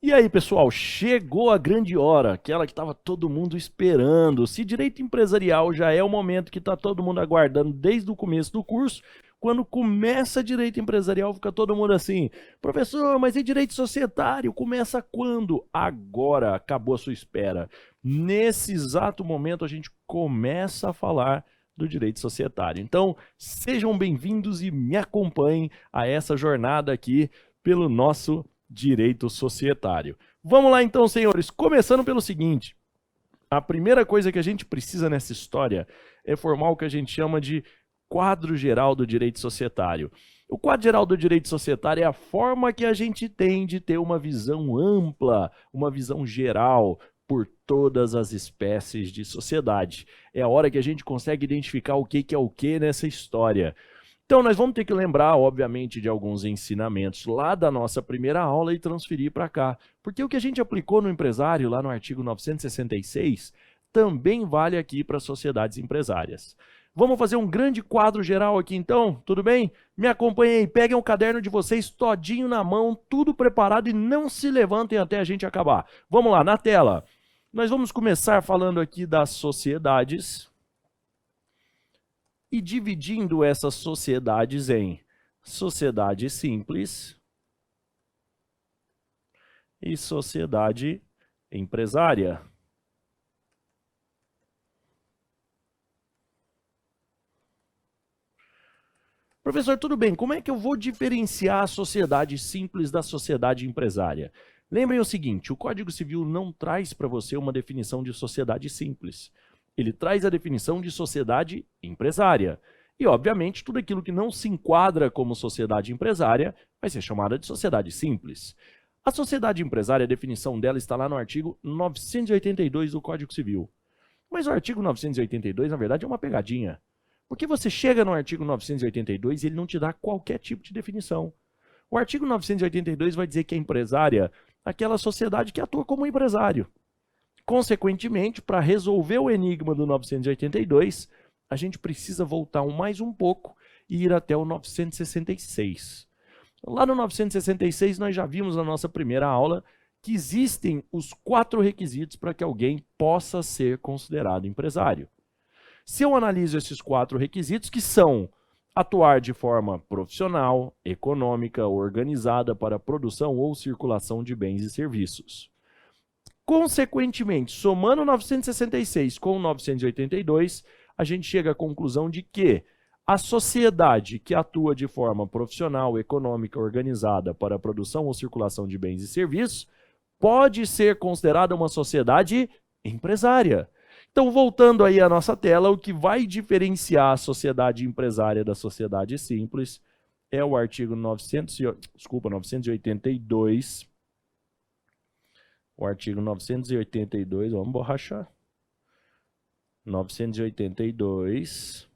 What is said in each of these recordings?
E aí, pessoal, chegou a grande hora, aquela que estava todo mundo esperando. Se direito empresarial já é o momento que está todo mundo aguardando desde o começo do curso, quando começa direito empresarial, fica todo mundo assim: professor, mas e direito societário? Começa quando? Agora, acabou a sua espera. Nesse exato momento, a gente começa a falar do direito societário. Então, sejam bem-vindos e me acompanhem a essa jornada aqui pelo nosso direito societário. Vamos lá então, senhores, começando pelo seguinte: a primeira coisa que a gente precisa nessa história é formar o que a gente chama de quadro geral do direito societário. O quadro geral do direito societário é a forma que a gente tem de ter uma visão ampla, uma visão geral por todas as espécies de sociedade. É a hora que a gente consegue identificar o que é o que nessa história. Então, nós vamos ter que lembrar, obviamente, de alguns ensinamentos lá da nossa primeira aula e transferir para cá. Porque o que a gente aplicou no empresário, lá no artigo 966, também vale aqui para sociedades empresárias. Vamos fazer um grande quadro geral aqui, então? Tudo bem? Me acompanhem aí, peguem o caderno de vocês todinho na mão, tudo preparado e não se levantem até a gente acabar. Vamos lá, na tela. Nós vamos começar falando aqui das sociedades e dividindo essas sociedades em sociedade simples e sociedade empresária. Professor, tudo bem, como é que eu vou diferenciar a sociedade simples da sociedade empresária? Lembrem o seguinte, o Código Civil não traz para você uma definição de sociedade simples. Ele traz a definição de sociedade empresária. E, obviamente, tudo aquilo que não se enquadra como sociedade empresária vai ser chamada de sociedade simples. A sociedade empresária, a definição dela está lá no artigo 982 do Código Civil. Mas o artigo 982, na verdade, é uma pegadinha. Porque você chega no artigo 982 e ele não te dá qualquer tipo de definição. O artigo 982 vai dizer que é empresária aquela sociedade que atua como empresário. Consequentemente, para resolver o enigma do 982, a gente precisa voltar mais um pouco e ir até o 966. Lá no 966, nós já vimos na nossa primeira aula que existem os 4 requisitos para que alguém possa ser considerado empresário. Se eu analiso esses 4 requisitos, que são atuar de forma profissional, econômica, organizada para a produção ou circulação de bens e serviços. Consequentemente, somando 966 com 982, a gente chega à conclusão de que a sociedade que atua de forma profissional, econômica, organizada para a produção ou circulação de bens e serviços pode ser considerada uma sociedade empresária. Então, voltando aí à nossa tela, o que vai diferenciar a sociedade empresária da sociedade simples é o artigo 982. O artigo 982, vamos borrachar. 982,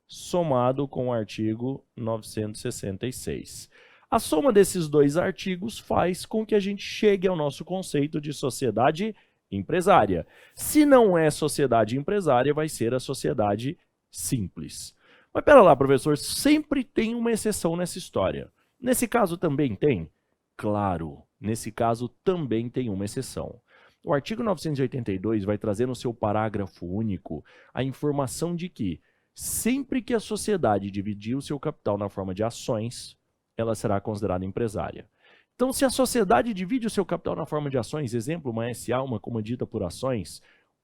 somado com o artigo 966. A soma desses 2 artigos faz com que a gente chegue ao nosso conceito de sociedade empresária. Se não é sociedade empresária, vai ser a sociedade simples. Mas pera lá, professor, sempre tem uma exceção nessa história. Nesse caso também tem? Claro, nesse caso também tem uma exceção. O artigo 982 vai trazer no seu parágrafo único a informação de que, sempre que a sociedade dividir o seu capital na forma de ações, ela será considerada empresária. Então, se a sociedade divide o seu capital na forma de ações, exemplo, uma SA, uma comandita por ações,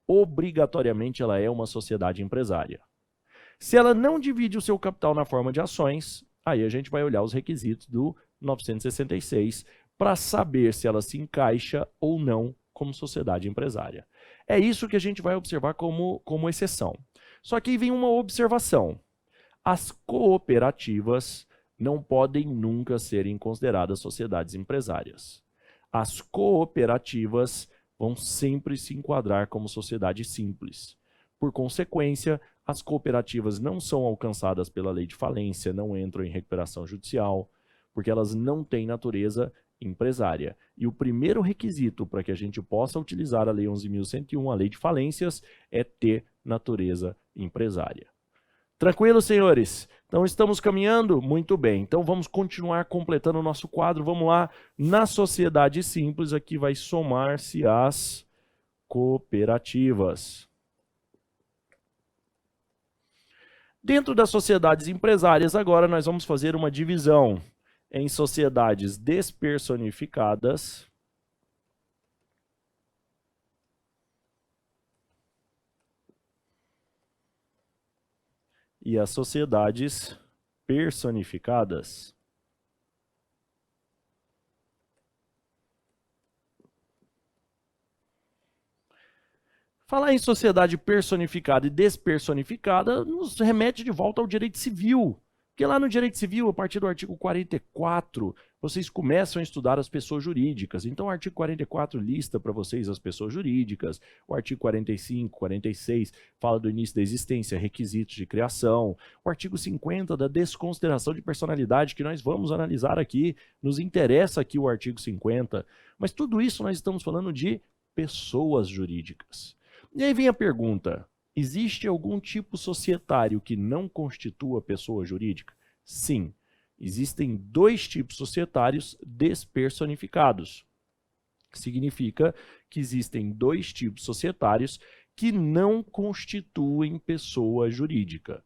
obrigatoriamente ela é uma sociedade empresária. Se ela não divide o seu capital na forma de ações, aí a gente vai olhar os requisitos do 966 para saber se ela se encaixa ou não como sociedade empresária. É isso que a gente vai observar como exceção. Só que aí vem uma observação. As cooperativas não podem nunca serem consideradas sociedades empresárias. As cooperativas vão sempre se enquadrar como sociedade simples. Por consequência, as cooperativas não são alcançadas pela lei de falência, não entram em recuperação judicial, porque elas não têm natureza empresária. E o primeiro requisito para que a gente possa utilizar a Lei 11.101, a lei de falências, é ter natureza empresária. Tranquilo, senhores? Então estamos caminhando? Muito bem. Então vamos continuar completando o nosso quadro. Vamos lá. Na sociedade simples, aqui vai somar-se as cooperativas. Dentro das sociedades empresárias, agora nós vamos fazer uma divisão em sociedades despersonificadas e as sociedades personificadas. Falar em sociedade personificada e despersonificada nos remete de volta ao direito civil. Porque lá no direito civil, a partir do artigo 44, vocês começam a estudar as pessoas jurídicas. Então o artigo 44 lista para vocês as pessoas jurídicas, o artigo 45, 46 fala do início da existência, requisitos de criação, o artigo 50 da desconsideração de personalidade, que nós vamos analisar aqui, nos interessa aqui o artigo 50, mas tudo isso nós estamos falando de pessoas jurídicas. E aí vem a pergunta, existe algum tipo societário que não constitua pessoa jurídica? Sim, existem dois tipos societários despersonificados. Significa que existem dois tipos societários que não constituem pessoa jurídica.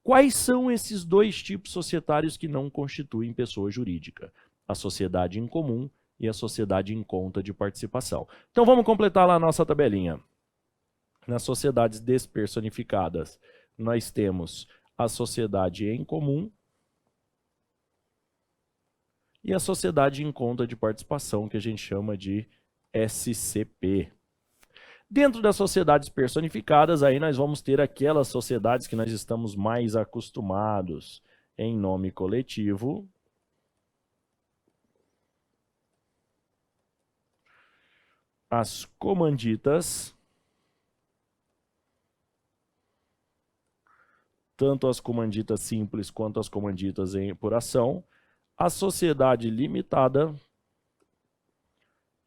Quais são esses dois tipos societários que não constituem pessoa jurídica? A sociedade em comum e a sociedade em conta de participação. Então vamos completar lá a nossa tabelinha. Nas sociedades despersonificadas, nós temos a sociedade em comum e a sociedade em conta de participação, que a gente chama de SCP. Dentro das sociedades personificadas, aí nós vamos ter aquelas sociedades que nós estamos mais acostumados em nome coletivo, as comanditas, tanto as comanditas simples quanto as comanditas por ação, a sociedade limitada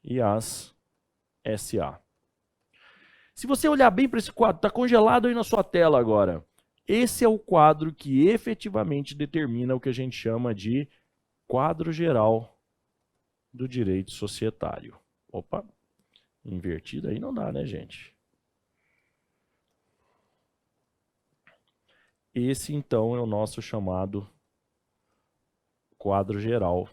e as SA. Se você olhar bem para esse quadro, está congelado aí na sua tela agora. Esse é o quadro que efetivamente determina o que a gente chama de quadro geral do direito societário. Opa, invertido aí não dá, né, gente? Esse, então, é o nosso chamado quadro geral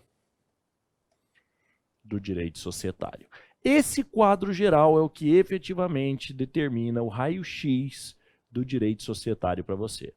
do direito societário. Esse quadro geral é o que efetivamente determina o raio-x do direito societário para você.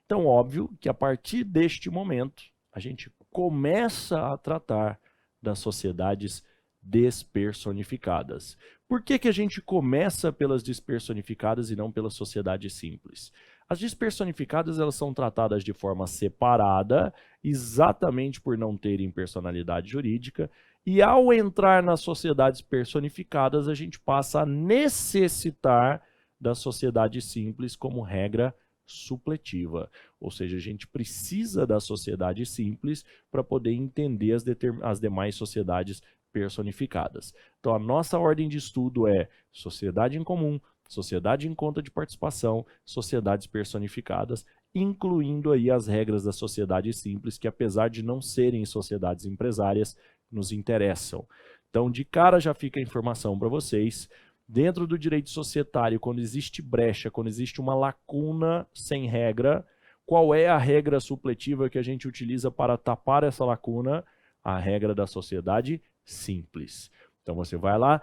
Então, óbvio que a partir deste momento, a gente começa a tratar das sociedades despersonificadas. Por que que a gente começa pelas despersonificadas e não pelas sociedades simples? As despersonificadas, elas são tratadas de forma separada, exatamente por não terem personalidade jurídica, e ao entrar nas sociedades personificadas, a gente passa a necessitar da sociedade simples como regra supletiva. Ou seja, a gente precisa da sociedade simples para poder entender as demais sociedades personificadas. Então, a nossa ordem de estudo é sociedade em comum, sociedade em conta de participação, sociedades personificadas, incluindo aí as regras da sociedade simples, que apesar de não serem sociedades empresárias, nos interessam. Então, de cara já fica a informação para vocês. Dentro do direito societário, quando existe brecha, quando existe uma lacuna sem regra, qual é a regra supletiva que a gente utiliza para tapar essa lacuna? A regra da sociedade simples. Então você vai lá,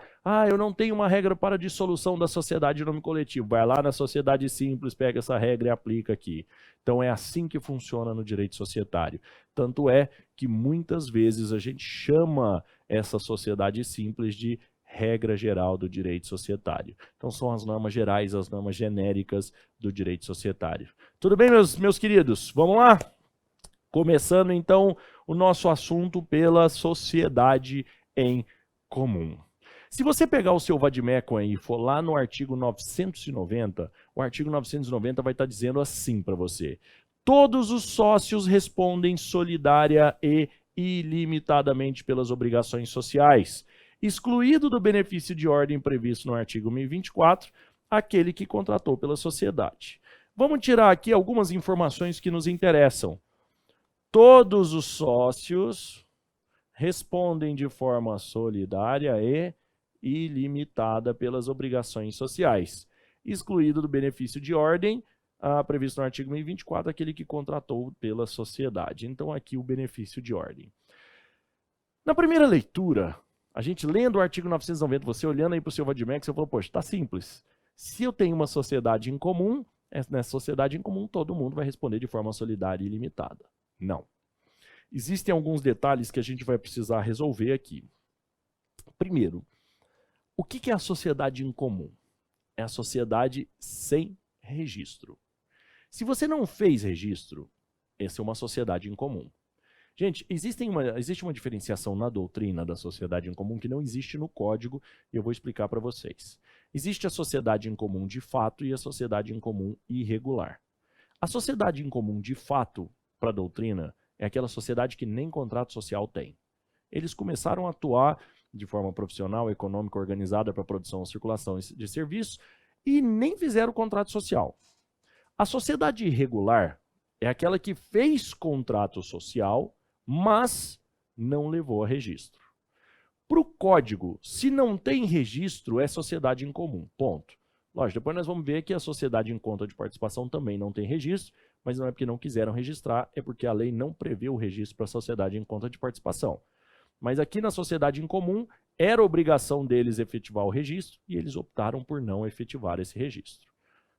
eu não tenho uma regra para dissolução da sociedade de nome coletivo. Vai lá na sociedade simples, pega essa regra e aplica aqui. Então é assim que funciona no direito societário. Tanto é que muitas vezes a gente chama essa sociedade simples de regra geral do direito societário. Então são as normas gerais, as normas genéricas do direito societário. Tudo bem, meus queridos? Vamos lá? Começando então o nosso assunto pela sociedade em comum. Se você pegar o seu vade-mecum aí e for lá no artigo 990, o artigo 990 vai estar dizendo assim para você: todos os sócios respondem solidária e ilimitadamente pelas obrigações sociais, excluído do benefício de ordem previsto no artigo 1024, aquele que contratou pela sociedade. Vamos tirar aqui algumas informações que nos interessam. Todos os sócios respondem de forma solidária e ilimitada pelas obrigações sociais, excluído do benefício de ordem, previsto no artigo 1024, aquele que contratou pela sociedade. Então, aqui o benefício de ordem. Na primeira leitura, a gente lendo o artigo 990, você olhando aí para o seu Vadimex, você falou, poxa, está simples. Se eu tenho uma sociedade em comum, nessa sociedade em comum, todo mundo vai responder de forma solidária e ilimitada. Não. Existem alguns detalhes que a gente vai precisar resolver aqui. Primeiro, o que é a sociedade em comum? É a sociedade sem registro. Se você não fez registro, essa é uma sociedade em comum. Gente, existe uma diferenciação na doutrina da sociedade em comum que não existe no código, e eu vou explicar para vocês. Existe a sociedade em comum de fato e a sociedade em comum irregular. A sociedade em comum de fato, para a doutrina, é aquela sociedade que nem contrato social tem. Eles começaram a atuar de forma profissional, econômica, organizada para produção e circulação de serviços e nem fizeram contrato social. A sociedade irregular é aquela que fez contrato social, mas não levou a registro. Para o código, se não tem registro, é sociedade em comum, ponto. Lógico, depois nós vamos ver que a sociedade em conta de participação também não tem registro, mas não é porque não quiseram registrar, é porque a lei não prevê o registro para a sociedade em conta de participação. Mas aqui na sociedade em comum, era obrigação deles efetivar o registro e eles optaram por não efetivar esse registro.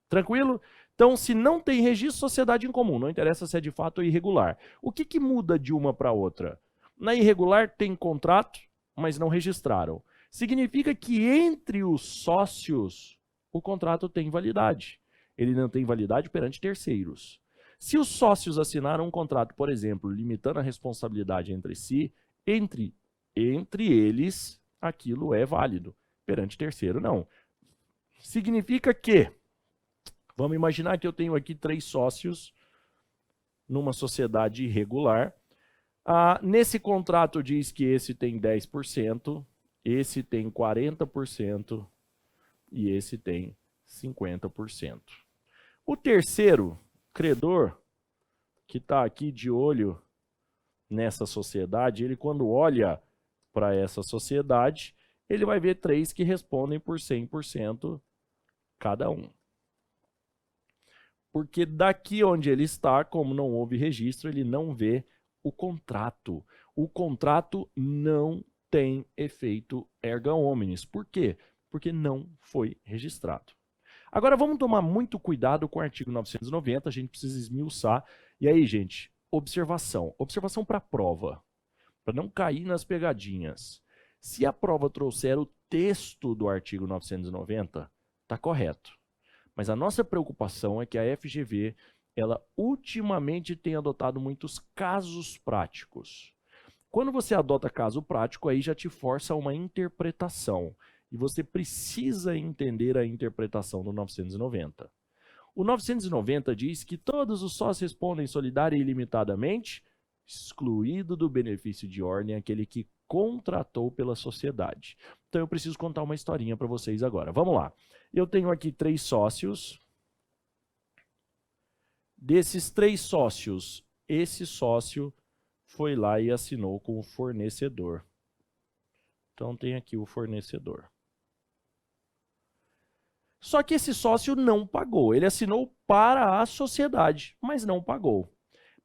Tranquilo? Então, se não tem registro, sociedade em comum, não interessa se é de fato ou irregular. O que muda de uma para outra? Na irregular tem contrato, mas não registraram. Significa que entre os sócios, o contrato tem validade. Ele não tem validade perante terceiros. Se os sócios assinaram um contrato, por exemplo, limitando a responsabilidade entre si, entre eles, aquilo é válido. Perante terceiro, não. Significa que, vamos imaginar que eu tenho aqui 3 sócios numa sociedade irregular. Nesse contrato diz que esse tem 10%, esse tem 40% e esse tem 50%. O terceiro credor, que está aqui de olho nessa sociedade, ele quando olha para essa sociedade, ele vai ver 3 que respondem por 100% cada um. Porque daqui onde ele está, como não houve registro, ele não vê o contrato. O contrato não tem efeito erga omnes. Por quê? Porque não foi registrado. Agora vamos tomar muito cuidado com o artigo 990, a gente precisa esmiuçar. E aí, gente, observação. Observação para a prova, para não cair nas pegadinhas. Se a prova trouxer o texto do artigo 990, está correto. Mas a nossa preocupação é que a FGV, ela ultimamente tem adotado muitos casos práticos. Quando você adota caso prático, aí já te força a uma interpretação. E você precisa entender a interpretação do 990. O 990 diz que todos os sócios respondem solidária e ilimitadamente, excluído do benefício de ordem aquele que contratou pela sociedade. Então eu preciso contar uma historinha para vocês agora. Vamos lá. Eu tenho aqui 3 sócios. Desses 3 sócios, esse sócio foi lá e assinou com o fornecedor. Então tem aqui o fornecedor. Só que esse sócio não pagou. Ele assinou para a sociedade, mas não pagou.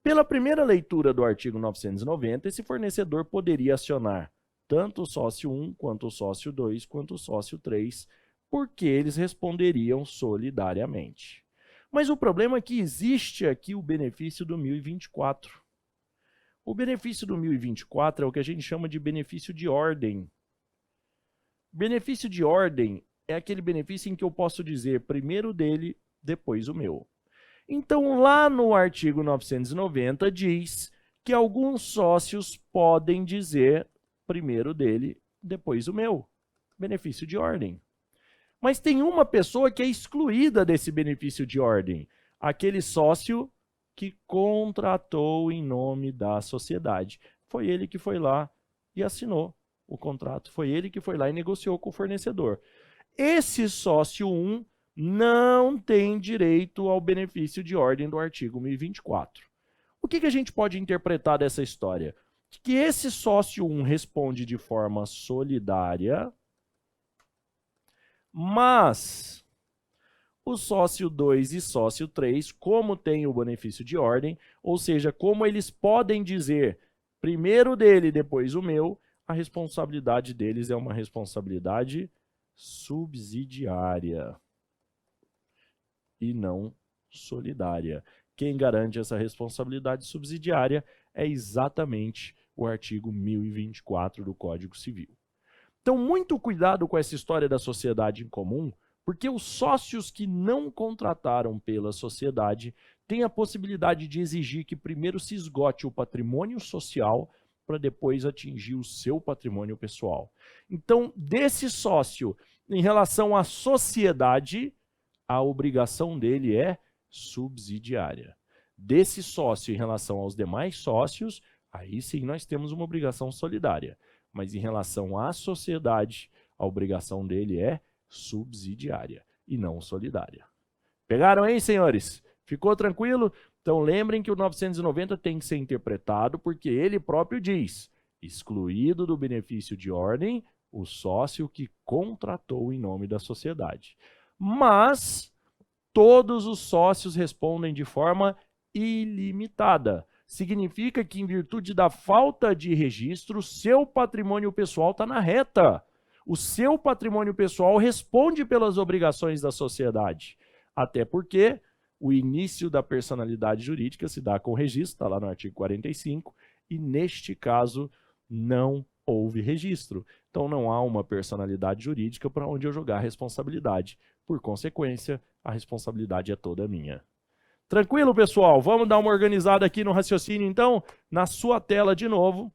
Pela primeira leitura do artigo 990, esse fornecedor poderia acionar tanto o sócio 1, quanto o sócio 2, quanto o sócio 3, porque eles responderiam solidariamente. Mas o problema é que existe aqui o benefício do 1024. O benefício do 1024 é o que a gente chama de benefício de ordem. Benefício de ordem é aquele benefício em que eu posso dizer primeiro dele, depois o meu. Então, lá no artigo 990 diz que alguns sócios podem dizer primeiro dele, depois o meu. Benefício de ordem. Mas tem uma pessoa que é excluída desse benefício de ordem. Aquele sócio que contratou em nome da sociedade. Foi ele que foi lá e assinou o contrato. Foi ele que foi lá e negociou com o fornecedor. Esse sócio 1 não tem direito ao benefício de ordem do artigo 1024. O que a gente pode interpretar dessa história? Que esse sócio 1 responde de forma solidária, mas o sócio 2 e sócio 3, como tem o benefício de ordem, ou seja, como eles podem dizer primeiro dele, depois o meu, a responsabilidade deles é uma responsabilidade subsidiária e não solidária. Quem garante essa responsabilidade subsidiária é exatamente o artigo 1024 do Código Civil. Então, muito cuidado com essa história da sociedade em comum, porque os sócios que não contrataram pela sociedade têm a possibilidade de exigir que primeiro se esgote o patrimônio social para depois atingir o seu patrimônio pessoal. Então, desse sócio, em relação à sociedade, a obrigação dele é subsidiária. Desse sócio em relação aos demais sócios, aí sim nós temos uma obrigação solidária. Mas em relação à sociedade, a obrigação dele é subsidiária e não solidária. Pegaram aí, senhores? Ficou tranquilo? Então lembrem que o 990 tem que ser interpretado porque ele próprio diz: excluído do benefício de ordem o sócio que contratou em nome da sociedade. Mas todos os sócios respondem de forma ilimitada. Significa que, em virtude da falta de registro, seu patrimônio pessoal está na reta. O seu patrimônio pessoal responde pelas obrigações da sociedade. Até porque o início da personalidade jurídica se dá com o registro, está lá no artigo 45, e neste caso não houve registro. Então não há uma personalidade jurídica para onde eu jogar a responsabilidade. Por consequência, a responsabilidade é toda minha. Tranquilo, pessoal? Vamos dar uma organizada aqui no raciocínio, então? Na sua tela, de novo,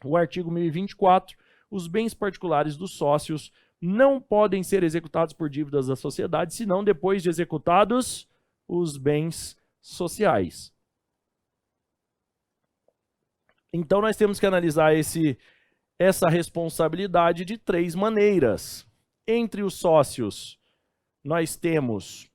o artigo 1024, os bens particulares dos sócios não podem ser executados por dívidas da sociedade, senão depois de executados os bens sociais. Então, nós temos que analisar essa responsabilidade de três maneiras. Entre os sócios, nós temos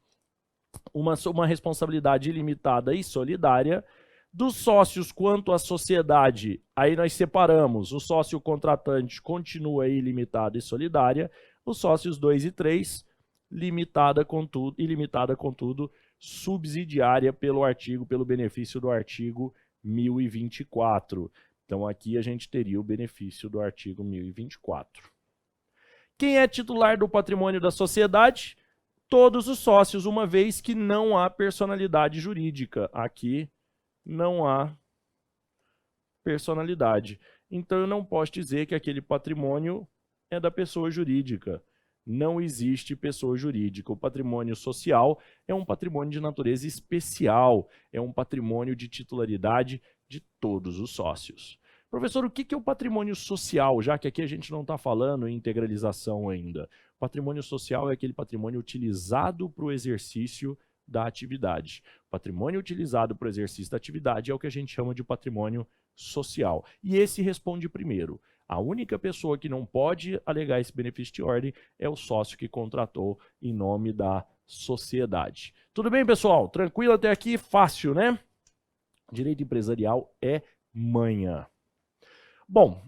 uma responsabilidade ilimitada e solidária. Dos sócios quanto à sociedade, aí nós separamos. O sócio contratante continua ilimitada e solidária. Os sócios 2 e 3, ilimitada contudo, subsidiária pelo benefício do artigo 1024. Então aqui a gente teria o benefício do artigo 1024. Quem é titular do patrimônio da sociedade? Todos os sócios, uma vez que não há personalidade jurídica. Aqui não há personalidade. Então eu não posso dizer que aquele patrimônio é da pessoa jurídica. Não existe pessoa jurídica. O patrimônio social é um patrimônio de natureza especial, é um patrimônio de titularidade de todos os sócios. Professor, o que é o patrimônio social, já que aqui a gente não está falando em integralização ainda? Patrimônio social é aquele patrimônio utilizado para o exercício da atividade. Patrimônio utilizado para o exercício da atividade é o que a gente chama de patrimônio social. E esse responde primeiro. A única pessoa que não pode alegar esse benefício de ordem é o sócio que contratou em nome da sociedade. Tudo bem, pessoal? Tranquilo até aqui? Fácil, né? Direito empresarial é manha. Bom,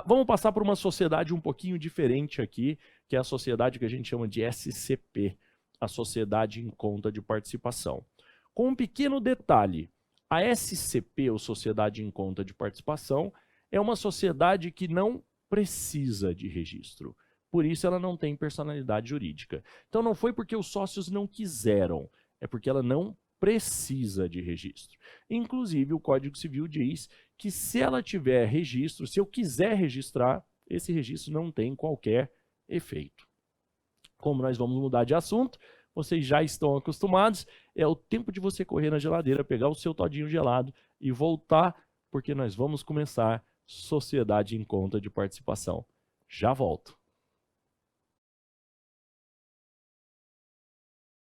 vamos passar por uma sociedade um pouquinho diferente aqui, que é a sociedade que a gente chama de SCP, a Sociedade em Conta de Participação. Com um pequeno detalhe, a SCP, ou Sociedade em Conta de Participação, é uma sociedade que não precisa de registro. Por isso ela não tem personalidade jurídica. Então não foi porque os sócios não quiseram, é porque ela não precisa de registro. Inclusive o Código Civil diz que se ela tiver registro, se eu quiser registrar, esse registro não tem qualquer efeito. Como nós vamos mudar de assunto, vocês já estão acostumados, é o tempo de você correr na geladeira, pegar o seu todinho gelado e voltar, porque nós vamos começar Sociedade em Conta de Participação. Já volto.